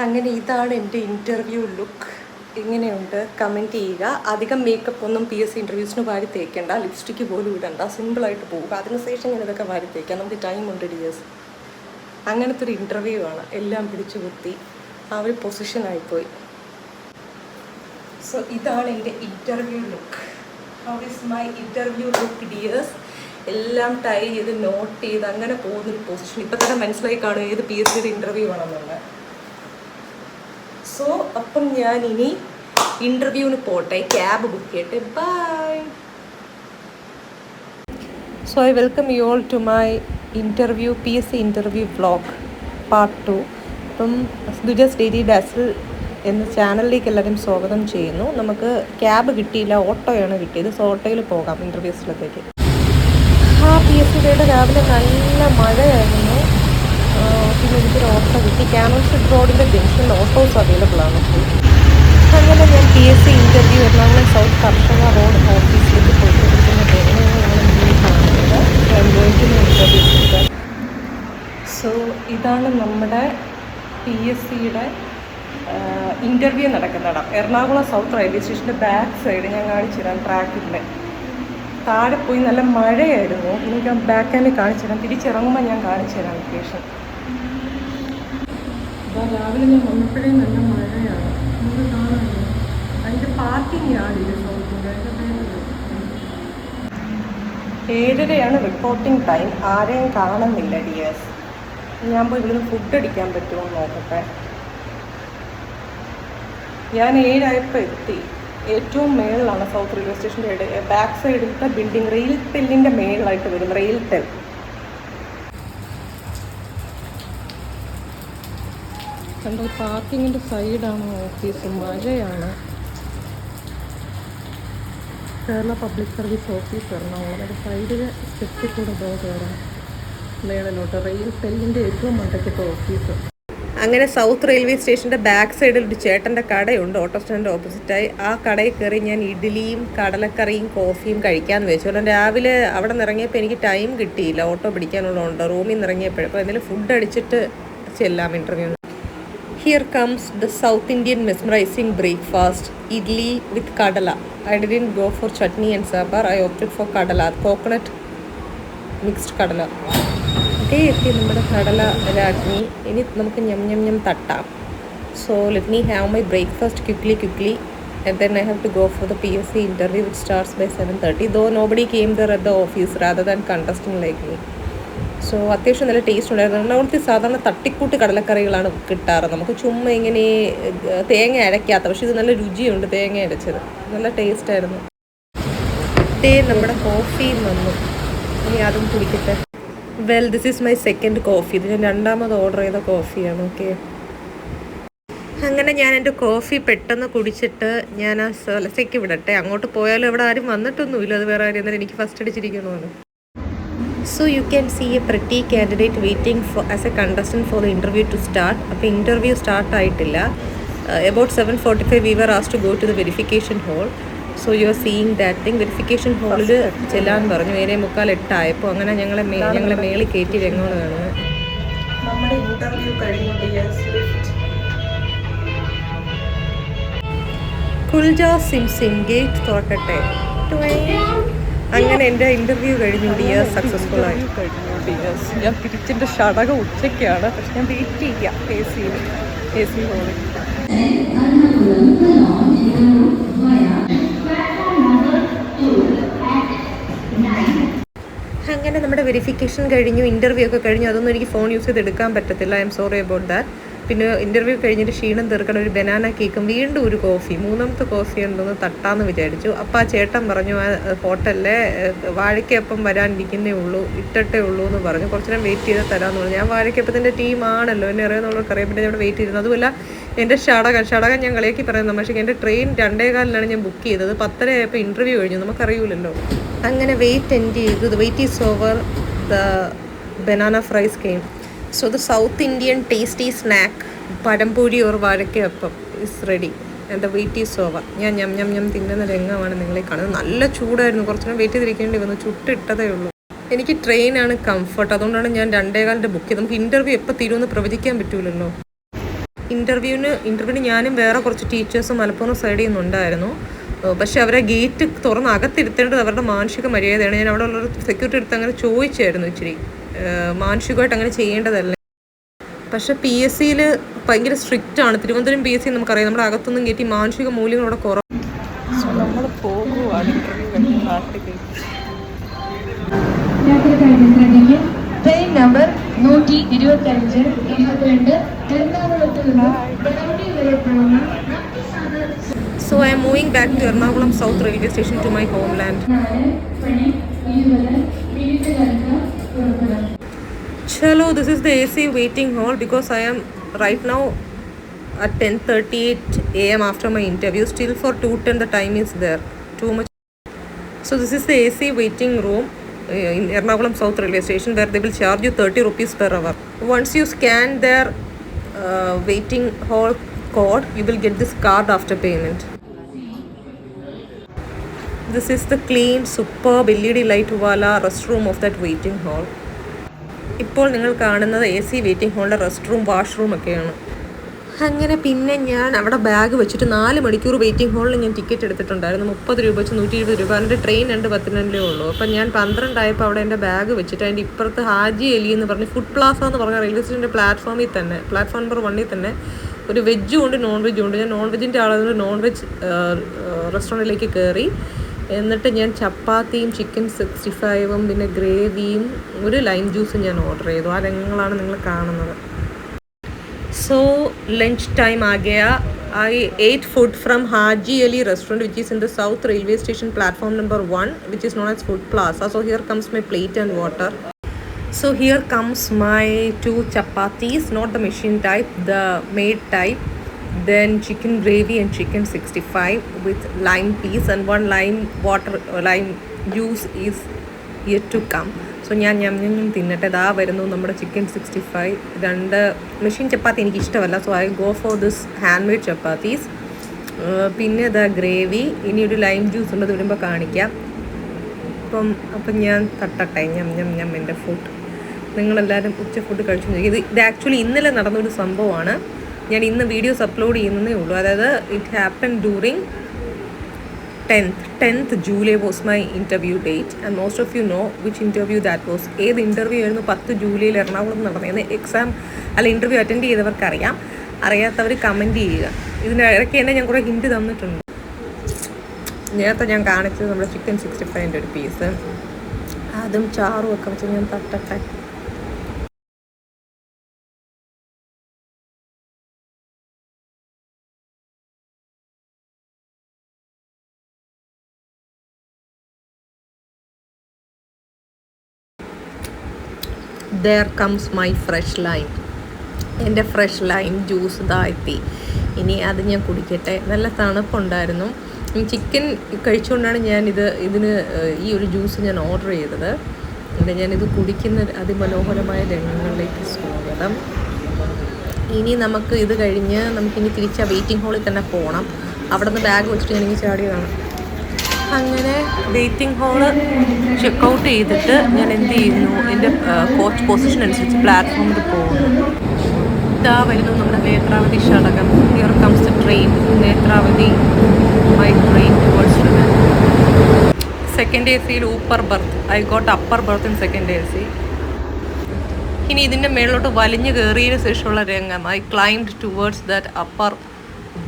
അങ്ങനെ ഇതാണ് എൻ്റെ ഇൻ്റർവ്യൂ ലുക്ക്. എങ്ങനെയുണ്ട് കമൻറ്റ് ചെയ്യുക. അധികം മേക്കപ്പ് ഒന്നും PSC ഇൻ്റർവ്യൂസിന് വാരി തേക്കേണ്ട, ലിപ്സ്റ്റിക്ക് പോലും ഇടണ്ട, സിമ്പിളായിട്ട് പോവുക. അതിനുശേഷം ഞാൻ ഇതൊക്കെ വാരി തേക്കാം, നമുക്ക് ടൈമുണ്ട് ഡിയേഴ്സ്. അങ്ങനത്തെ ഒരു ഇൻ്റർവ്യൂ ആണ്. എല്ലാം പിടിച്ചു കുത്തി ആ ഒരു പൊസിഷനായിപ്പോയി. സോ ഇതാണ് എൻ്റെ interview look. How is my interview look dears? എല്ലാം ടൈ ചെയ്ത് നോട്ട് ചെയ്ത് അങ്ങനെ പോകുന്നൊരു പൊസിഷൻ. ഇപ്പം തന്നെ മനസ്സിലായി കാണും ഏത് PSCയുടെ ഇൻ്റർവ്യൂ ആണെന്നുള്ളത്. സോ അപ്പം ഞാൻ ഇനി ഇൻ്റർവ്യൂവിന് പോട്ടെ, ക്യാബ് ബുക്ക് ചെയ്യട്ടെ. Bye. So I welcome you all to my interview PSC interview vlog part 2. അപ്പം ദുജസ് ഡെയിലി ഡാസിൽ എന്ന ചാനലിലേക്ക് എല്ലാവരും സ്വാഗതം ചെയ്യുന്നു. നമുക്ക് ക്യാബ് കിട്ടിയില്ല, ഓട്ടോയാണ് കിട്ടിയത്. സോ ഓട്ടോയിൽ പോകാം ഇൻ്റർവ്യൂ സ്ഥലത്തേക്ക്. PSCയുടെ രാവിലെ നല്ല മഴയായിരുന്നു. പിന്നെ എനിക്കൊരു ഓട്ടോ കിട്ടി. ക്യാനോൺഷെഡ് റോഡിൻ്റെ ജംഗ്ഷനിൽ ഓട്ടോസ് അവൈലബിൾ ആണ്. അങ്ങനെ ഞാൻ PSC ഇൻ്റർവ്യൂ എറണാകുളം സൗത്ത് കർഷക റോഡ് ഓഫീസിലേക്ക് പോയിക്കൊണ്ടിരിക്കുന്ന ട്രെയിനുകളാണ് മുന്നിൽ കാണുന്നത്. ഇൻ്റർവ്യൂ. സോ ഇതാണ് നമ്മുടെ PSCയുടെ ഇൻ്റർവ്യൂ നടക്കുന്നിടം. എറണാകുളം സൗത്ത് റെയിൽവേ സ്റ്റേഷൻ്റെ ബാക്ക് സൈഡ് ഞാൻ കാണിച്ചു തരാം. ട്രാക്കിൻ്റെ താഴെ പോയി നല്ല മഴയായിരുന്നു. എനിക്ക് ബാക്ക് ക്യാമിൽ കാണിച്ചു തരാം. തിരിച്ചിറങ്ങുമ്പോൾ ഞാൻ കാണിച്ചു തരാം ലൊക്കേഷൻ. അപ്പോൾ രാവിലെ ഞാൻ വന്നപ്പോഴേ നല്ല മഴയാണ്. നമുക്ക് കാണാമല്ലോ. അതിൻ്റെ പാർക്കിംഗ് യാർഡില്ല സൗത്തിൻ്റെ. 7:30 reporting time. ആരെയും കാണുന്നില്ല ഡിയേഴ്സ്. ഞാൻ പോയി ഇവിടുന്ന് ഫുഡ് അടിക്കാൻ പറ്റുമോ നോക്കട്ടെ. ഞാൻ 7 എത്തി. ഏറ്റവും മേളിലാണ് സൗത്ത് റെയിൽവേ സ്റ്റേഷൻ്റെ ബാക്ക് സൈഡിലത്തെ ബിൽഡിംഗ്. റെയിൽ ടെല്ലിൻ്റെ മേളിലായിട്ട് വരും. Rail tell. കണ്ടോ, പാർക്കിങ്ങിൻ്റെ സൈഡാണ് ഓഫീസ്. മഴയാണ്. Kerala public service office Ernakulam. അതിൻ്റെ സൈഡിൽ സ്റ്റെപ്പിൽ കൂടെ കയറാം മേളിലോട്ട്. റെയിൽ ടെല്ലിൻ്റെ ഏറ്റവും മണ്ടയ്ക്കത്തെ ഓഫീസ്. അങ്ങനെ സൗത്ത് റെയിൽവേ സ്റ്റേഷൻ്റെ ബാക്ക് സൈഡിൽ ഒരു ചേട്ടൻ്റെ കടയുണ്ട്, ഓട്ടോ സ്റ്റാൻഡിൻ്റെ ഓപ്പോസിറ്റായി. ആ കടയിൽ കയറി ഞാൻ ഇഡ്ഡലിയും കടലക്കറിയും കോഫിയും കഴിക്കാമെന്ന് വെച്ചു. കാരണം രാവിലെ അവിടെ നിന്ന് ഇറങ്ങിയപ്പോൾ എനിക്ക് ടൈം കിട്ടിയില്ല, ഓട്ടോ പിടിക്കാനുള്ളതുകൊണ്ട്. റൂമിൽ നിന്ന് ഇറങ്ങിയപ്പോഴും അപ്പോൾ എന്തെങ്കിലും ഫുഡ് അടിച്ചിട്ട് ചെല്ലാം interview. Here comes the south Indian mesmerising breakfast. Idli with kadala. I didn't go for chutney and sambar. I opted for kadala, coconut mixed kadala. എത്തി നമ്മുടെ കടല രാജ്ഞി. ഇനി നമുക്ക് ഞം തട്ടാം. So let me have my breakfast quickly and then I have to go for the PSC interview which starts by 7:30, though nobody came there at the office rather than contestant like me. So അത്യാവശ്യം നല്ല taste ഉണ്ടായിരുന്നു. അവിടുത്തെ സാധാരണ തട്ടിക്കൂട്ട് കടലക്കറികളാണ് കിട്ടാറ്. നമുക്ക് ചുമ്മാ ഇങ്ങനെ തേങ്ങ അരയ്ക്കാത്ത, പക്ഷെ ഇത് നല്ല രുചിയുണ്ട് തേങ്ങ അരച്ചത്. നല്ല ടേസ്റ്റായിരുന്നു. നമ്മുടെ കോഫി വന്നു. ഇനി അതും കുടിക്കട്ടെ. Well, this is my second coffee. ഇത് ഞാൻ രണ്ടാമത് ഓർഡർ ചെയ്ത കോഫിയാണ്. ഓക്കെ, അങ്ങനെ ഞാൻ എൻ്റെ കോഫി പെട്ടെന്ന് കുടിച്ചിട്ട് ഞാൻ ആ സ്ഥലത്തേക്ക് വിടട്ടെ. അങ്ങോട്ട് പോയാലും ഇവിടെ ആരും വന്നിട്ടൊന്നുമില്ല. അത് വേറെ ആരും. എന്നാലും എനിക്ക് ഫസ്റ്റ് അടിച്ചിരിക്കണമെന്ന്. So you can see a pretty candidate waiting for as a contestant for the interview to start. അപ്പോൾ ഇൻ്റർവ്യൂ സ്റ്റാർട്ടായിട്ടില്ല. About 7:45 we were asked to go to the verification hall. So you are seeing that thing. Verification ഹാളിൽ ചെല്ലാൻ പറഞ്ഞു. 7:45 ആയപ്പോൾ. അങ്ങനെ ഞങ്ങളെ മേളിൽ കയറ്റി രംഗമാണ് കാണുന്നത്. നമ്മുടെ ഇൻ്റർവ്യൂ കഴിഞ്ഞു. കുൽജാ സിം ഗേറ്റ് തുറക്കട്ടെ. അങ്ങനെ എൻ്റെ ഇൻ്റർവ്യൂ കഴിഞ്ഞു ഡിയേഴ്സ്. സക്സസ്ഫുൾ ആയി കഴിഞ്ഞു ഡിയേഴ്സ്. ഞാൻ തിരിച്ചിൻ്റെ ഷടക ഉച്ചയ്ക്കാണ്. പക്ഷെ ഞാൻ വെയിറ്റ് ചെയ്യാം AC ഹോളിൽ. അങ്ങനെ നമ്മുടെ വെരിഫിക്കേഷൻ കഴിഞ്ഞു, ഇൻ്റർവ്യൂ ഒക്കെ കഴിഞ്ഞു. അതൊന്നും എനിക്ക് ഫോൺ യൂസ് ചെയ്ത് എടുക്കാൻ പറ്റത്തില്ല. I am sorry about that. പിന്നെ ഇൻ്റർവ്യൂ കഴിഞ്ഞിട്ട് ക്ഷീണം തീർക്കണം. ഒരു ബനാന കേക്കും വീണ്ടും ഒരു കോഫി. മൂന്നാമത്തെ കോഫി ഉണ്ടെന്ന് തട്ടാമെന്ന് വിചാരിച്ചു. അപ്പോൾ ആ ചേട്ടൻ പറഞ്ഞു ആ ഹോട്ടലിലെ വാഴയ്ക്കപ്പം വരാനിരിക്കുന്നേ ഉള്ളൂ, ഇട്ടേ ഉള്ളൂ എന്ന് പറഞ്ഞു. കുറച്ച് നേരം വെയിറ്റ് ചെയ്ത് തരാമെന്ന് പറഞ്ഞു. ഞാൻ വാഴയ്ക്കപ്പത്തിൻ്റെ ടീമാണല്ലോ, എന്നെ അറിയാമെന്നുള്ളവർക്ക് അറിയാം. പിന്നെ ഞാൻ ഇവിടെ വെയിറ്റ് ചെയ്തിരുന്നു. അതുമല്ല എൻ്റെ ഷടകം ഞാൻ കളിയാക്കി പറയുന്നത്. പക്ഷേ എൻ്റെ ട്രെയിൻ 2:15 ഞാൻ ബുക്ക് ചെയ്തത്. 10:30 ആയപ്പോൾ ഇൻ്റർവ്യൂ കഴിഞ്ഞു. നമുക്കറിയില്ലല്ലോ. അങ്ങനെ വെയിറ്റ് എൻഡ് ചെയ്തു. The wait is over. The banana fries came. So the south Indian tasty snack pazhampori or vazhakkappam is ready and the wait is over. ഞാൻ ഞം തിന്നുന്ന രംഗമാണ് നിങ്ങളെ കാണുന്നത്. നല്ല ചൂടായിരുന്നു. കുറച്ച് നേരം വെയിറ്റ് ചെയ്തിരിക്കേണ്ടി വന്നു. ചുട്ടിട്ടതേ ഉള്ളൂ. എനിക്ക് ട്രെയിനാണ് കംഫർട്ട്. അതുകൊണ്ടാണ് ഞാൻ 2:15 ബുക്ക് ചെയ്തത്. നമുക്ക് ഇൻ്റർവ്യൂ എപ്പോൾ തീരുമെന്ന് പ്രവചിക്കാൻ പറ്റൂലല്ലോ. ഇൻ്റർവ്യൂവിന് ഞാനും വേറെ കുറച്ച് ടീച്ചേഴ്സും മലപ്പുറം സൈഡിൽ നിന്നുണ്ടായിരുന്നു. പക്ഷേ അവരെ ഗേറ്റ് തുറന്ന് അകത്തിരുത്തേണ്ടത് അവരുടെ മാനുഷിക മര്യാദയാണ്. ഞാൻ അവിടെ ഉള്ളൊരു സെക്യൂരിറ്റി എടുത്ത് അങ്ങനെ ചോദിച്ചായിരുന്നു, ഇച്ചിരി മാനുഷികമായിട്ട് അങ്ങനെ ചെയ്യേണ്ടതല്ല. പക്ഷേ PSCയിൽ ഭയങ്കര സ്ട്രിക്റ്റ് ആണ്. തിരുവനന്തപുരം PSC നമുക്കറിയാം, നമ്മുടെ അകത്തൊന്നും കയറ്റി മാനുഷിക മൂല്യങ്ങളോടെ കുറവ്. നമ്മൾ പോകുവാണ് ഇൻ്റർവ്യൂ കഴിഞ്ഞ് നാട്ടിലേക്ക്. ട്രെയിൻ നമ്പർ 125 22 എറണാകുളത്ത് നിന്ന് ബറൗണി വരെ പോകുന്ന. So I am moving back to Ernakulam South Railway Station to my homeland. Chalo, this is the AC waiting hall because I am right now at 10:38 AM after my interview. Still for 2:10 the time is there. Too much. So this is the AC waiting room in Ernakulam South Railway Station, where they will charge you 30 rupees per hour. Once you scan their waiting hall code, you will get this card after payment. This is the clean, superb LED light wala restroom of that waiting hall. ഇപ്പോൾ നിങ്ങൾ കാണുന്നത് AC waiting ഹാളിൻ്റെ rest room, washroom ഒക്കെയാണ്. അങ്ങനെ പിന്നെ ഞാൻ അവിടെ bag വെച്ചിട്ട് 4 മണിക്കൂർ വെയിറ്റിംഗ് ഹാളിൽ ഞാൻ ടിക്കറ്റ് എടുത്തിട്ടുണ്ടായിരുന്നു. 30 രൂപ വെച്ച് 120 രൂപ. അതിൻ്റെ ട്രെയിൻ 2:10 ഉള്ളൂ. അപ്പം ഞാൻ 12 ആയപ്പോൾ അവിടെ എൻ്റെ ബാഗ് വെച്ചിട്ട് അതിൻ്റെ ഇപ്പുറത്ത് ഹാജി അലി എന്ന് പറഞ്ഞ് ഫുഡ് പ്ലാസ എന്ന് പറഞ്ഞ റെയിൽവേ സ്റ്റേഷൻ്റെ പ്ലാറ്റ്ഫോം നമ്പർ 1 തന്നെ ഒരു വെജും ഉണ്ട്, നോൺ വെജും ഉണ്ട്. ഞാൻ നോൺ വെജിൻ്റെ ആളായതുകൊണ്ട് നോൺ വെജ് റെസ്റ്റോറൻറ്റിലേക്ക് കയറി. എന്നിട്ട് ഞാൻ ചപ്പാത്തിയും ചിക്കൻ 65ഉം പിന്നെ ഗ്രേവിയും ഒരു ലൈം ജ്യൂസും ഞാൻ ഓർഡർ ചെയ്തു. ആ രംഗങ്ങളാണ് നിങ്ങൾ കാണുന്നത്. സോ ലഞ്ച് ടൈം ആ Gaya. I ate food from Haji Ali restaurant, which is in the South Railway Station platform number 1, which is known as Food Plaza. So here comes my plate and water. So here comes my 2 chapatis, not the machine type, the made type. Then chicken gravy and chicken 65 with lime piece, and 1 lime juice is yet to come. So ഞാൻ തിന്നട്ടെ. ഇതാ വരുന്നു നമ്മുടെ chicken 65. 2 machine ചപ്പാത്തി എനിക്ക് ഇഷ്ടമല്ല. So I go for this hand made chapatis. പിന്നെ ഇതാ gravy. ഇനി ഒരു ലൈം ജ്യൂസ് ഉണ്ട്, വരുമ്പോൾ കാണിക്കാം. അപ്പം ഞാൻ തട്ടട്ടെ. എൻ്റെ ഫുഡ്. നിങ്ങളെല്ലാവരും ഉച്ച ഫുഡ് കഴിച്ചു. ഇത് ആക്ച്വലി ഇന്നലെ നടന്നൊരു സംഭവമാണ്. ഞാൻ ഇന്ന് വീഡിയോസ് അപ്ലോഡ് ചെയ്യുന്നതേ ഉള്ളൂ. അതായത് it happen during 10th July was my interview date, and most of you know which interview that was. ഏത് ഇൻ്റർവ്യൂ ആയിരുന്നു 10 ജൂലൈയിൽ എറണാകുളം നടന്നത്. എക്സാം അല്ല ഇൻ്റർവ്യൂ അറ്റൻഡ് ചെയ്തവർക്ക് അറിയാം, അറിയാത്തവർ കമൻറ്റ് ചെയ്യുക. ഇതിൻ്റെ ഇടയ്ക്ക് തന്നെ ഞാൻ കുറേ ഹിൻറ്റ് തന്നിട്ടുണ്ട്. നേരത്തെ ഞാൻ കാണിച്ചത് നമ്മുടെ ചിക്കൻ 65ൻ്റെ ഒരു പീസ്, അതും ചാറും ഒക്കെ വെച്ച് ഞാൻ തട്ടട്ടെ. There comes my fresh lime. എൻ്റെ ഫ്രഷ് ലൈം ജ്യൂസ് ഇതായി. ഇനി അത് ഞാൻ കുടിക്കട്ടെ. നല്ല തണുപ്പുണ്ടായിരുന്നു. ചിക്കൻ കഴിച്ചുകൊണ്ടാണ് ഇതിന് ഈ ഒരു ജ്യൂസ് ഞാൻ ഓർഡർ ചെയ്തത്. പിന്നെ ഞാനിത് കുടിക്കുന്ന അതിമനോഹരമായ രംഗങ്ങളിലേക്ക് സ്വാഗതം. ഇനി നമുക്ക് ഇത് കഴിഞ്ഞ് നമുക്കിനി തിരിച്ച് വെയിറ്റിംഗ് ഹാളിൽ തന്നെ പോകണം. അവിടെ നിന്ന് ബാഗ് വെച്ചിട്ട് ഞാനിങ്ങനെ ചാടിയതാണ്. അങ്ങനെ വെയിറ്റിംഗ് ഹാള് ചെക്കൗട്ട് ചെയ്തിട്ട് ഞാൻ എന്ത് ചെയ്യുന്നു, എൻ്റെ കോച്ച് പൊസിഷൻ അനുസരിച്ച് പ്ലാറ്റ്ഫോമിൽ പോകുന്നു. ഇതാ വരുന്നു നമ്മുടെ നേത്രാവതി ഷടകം. Here comes the train Netravati. My train towards Trivandrum. Second AC upper berth. I got upper berth in second AC. ഇനി ഇതിൻ്റെ മേളിലോട്ട് വലിഞ്ഞു കയറിയതിന് ശേഷമുള്ള രംഗം. I climbed towards that upper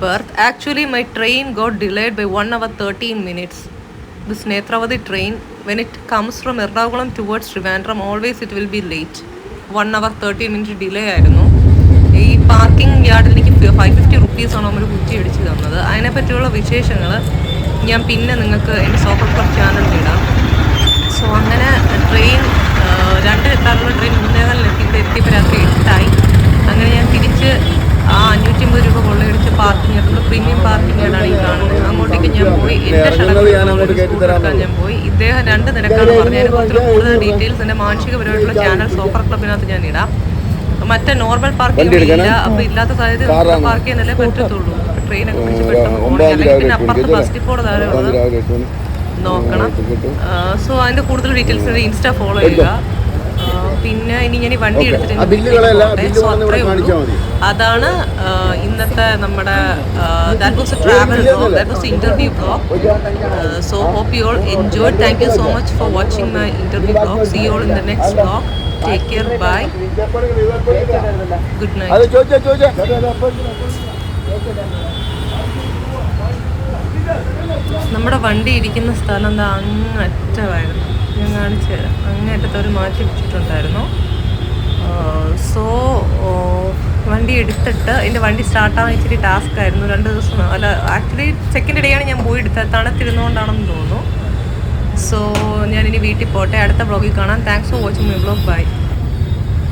berth. Actually my train got delayed by 1 hour 13 minutes. This Netravati train, when it comes from Ernakulam towards Trivandrum, always it will be late. 1 hour 13 minutes delay ആയിരുന്നു. ഈ parking യാർഡിൽ എനിക്ക് 550 റുപ്പീസാണ് നമ്മൾ കുറ്റി അടിച്ച് തന്നത്. അതിനെപ്പറ്റിയുള്ള വിശേഷങ്ങൾ ഞാൻ പിന്നെ നിങ്ങൾക്ക് എൻ്റെ സോപ്പർ ക്ലബ് ചാനലിൽ ഇടാം. സോ അങ്ങനെ ട്രെയിൻ 2 എത്താറുള്ള ട്രെയിൻ 3:15 ഇവിടെ എത്തിയപ്പോൾ രാത്രി 8 ആയി. അങ്ങനെ ഞാൻ തിരിച്ച് 550 രൂപ കൊള്ളയടിച്ച് പാർക്കിംഗ് ആയിട്ടുള്ള പ്രീമിയം പാർക്കിംഗ് ആയിട്ടാണ് ഈ കാണുന്നത്. അങ്ങോട്ടേക്ക് ഞാൻ പോയി. എൻ്റെ ഷടക്കാൻ ഞാൻ പോയി. ഇദ്ദേഹം 2 നിരക്കാണ് പറഞ്ഞത്. അതിനെക്കുറിച്ചുള്ള കൂടുതൽ ഡീറ്റെയിൽസ് എൻ്റെ മാനസികപരമായിട്ടുള്ള ചാനൽ സോപ്പർ ക്ലബിനകത്ത് ഞാൻ ഇടാം. മറ്റേ നോർമൽ പാർക്കിംഗ് ഇല്ല. അപ്പോൾ ഇല്ലാത്ത സാഹചര്യം പാർക്ക് ചെയ്യാനല്ലേ പറ്റത്തുള്ളൂ. ട്രെയിനൊക്കെ പിടിച്ച് പെട്ടെന്ന് പോകണം. അല്ലെങ്കിൽ പിന്നെ അപ്പുറത്ത് ബസ് ഡിപ്പോടെ താഴെ ഉള്ളത് നോക്കണം. സോ അതിൻ്റെ കൂടുതൽ ഡീറ്റെയിൽസ് ഇൻസ്റ്റ ഫോളോ ചെയ്യുക. പിന്നെ ഇനി ഞാൻ ഈ വണ്ടി എടുത്തിട്ട് സോ അത്രേ ഉള്ളൂ. അതാണ് ഇന്നത്തെ നമ്മുടെ that was a travel vlog, that was interview vlog. So hope you all enjoy. Thank you so much for watching my interview vlog. See you all in the next vlog. Take care, bye, good night. നമ്മുടെ വണ്ടി ഇരിക്കുന്ന സ്ഥലം എന്താ അങ്ങറ്റമായിരുന്നു, ഞാൻ കാണിച്ചു തരാം. അങ്ങേറ്റത്ത് അവർ മാറ്റി വെച്ചിട്ടുണ്ടായിരുന്നു. സോ വണ്ടി എടുത്തിട്ട് എൻ്റെ വണ്ടി സ്റ്റാർട്ടാകാൻ ഇച്ചിരി ടാസ്ക് ആയിരുന്നു. 2 ദിവസം, അല്ല ആക്ച്വലി സെക്കൻഡ് ഡേ ആണ് ഞാൻ പോയി എടുത്തത്. തണുത്തിരുന്നുകൊണ്ടാണെന്ന് തോന്നുന്നു. സോ ഞാനിനി വീട്ടിൽ പോട്ടെ. അടുത്ത വ്ളോഗിൽ കാണാം. Thanks for watching my vlog. By.